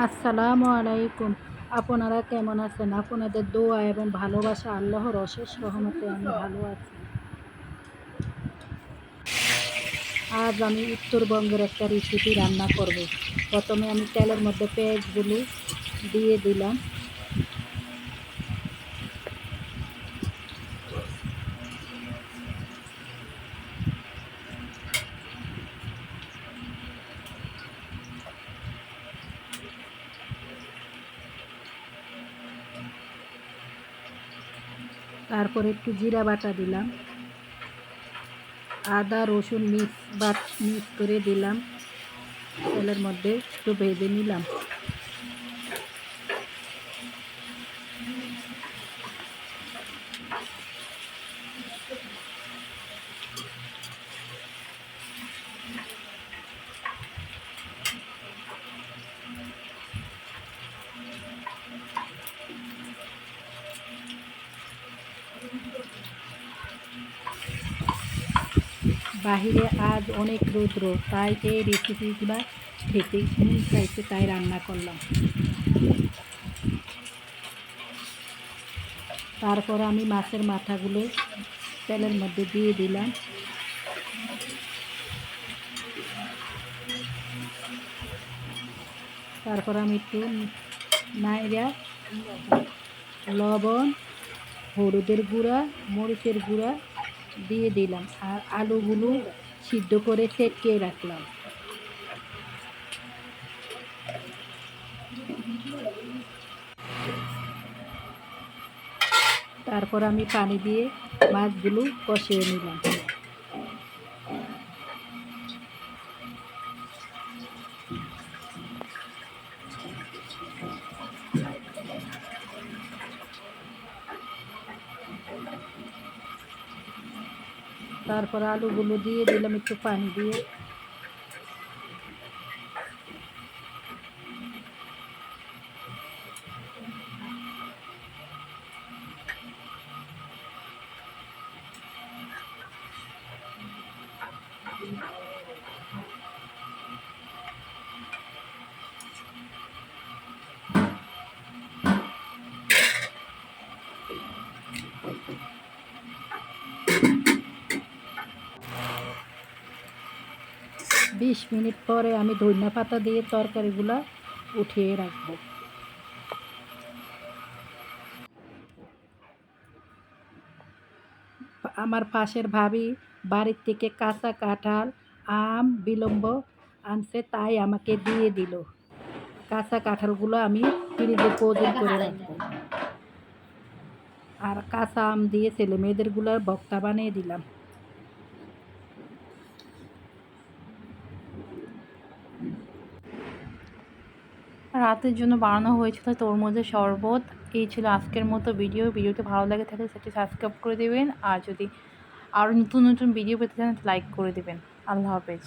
আসসালামু আলাইকুম। আপনারা কেমন আছেন? আপনাদের দোয়া এবং ভালোবাসা আল্লাহর অশেষ রহমতে আমি ভালো আছি। আজ আমি উত্তরবঙ্গের একটা রেসিপি রান্না করব। প্রথমে আমি তেলের মধ্যে পেঁয়াজগুলো দিয়ে দিলাম। তারপরে একটু জিরা বাটা দিলাম, আদা রসুন মিক্স করে দিলাম, তেলের মধ্যে একটু ভেজে নিলাম। বাহিরে আজ অনেক রৌদ্র, তাই এই রেসিপিগুলো খেতে মন চাইছে, তাই রান্না করলাম। তারপর আমি মাছের মাথাগুলো তেলের মধ্যে দিয়ে দিলাম। তারপর আমি একটু নাইড়া লবণ, হলুদের গুঁড়া, মরিচের গুঁড়া দিয়ে দিলাম, আর আলুগুলো সিদ্ধ করে ছেঁকে রাখলাম। তারপর আমি পানি দিয়ে মাছগুলো কষিয়ে নিলাম। তারপর আলুগুলো দিয়ে দিলাম একটু পানি দিয়ে। বিশ মিনিট পরে আমি ধনিয়া পাতা দিয়ে তরকারিগুলো উঠিয়ে রাখবো। আমার পাশের ভাবি বাড়ির থেকে কাঁচা কাঁঠাল, আম বিলম্ব আনছে, তাই আমাকে দিয়ে দিল। কাঁচা কাঁঠালগুলো আমি ফ্রিজে ফ্রোজেন করে রাখবো, আর কাঁচা আম দিয়ে ছেলে মেয়েদেরগুলোর ভর্তা বানিয়ে দিলাম। রাতের জন্য বানানো হয়েছিল তরমুজের শরবত। এই ছিল আজকের মতো ভিডিওটি ভালো লাগে থাকলে সেটি সাবস্ক্রাইব করে দেবেন, আর যদি আরও নতুন নতুন ভিডিও পেতে চান লাইক করে দেবেন। আল্লাহ হাফেজ।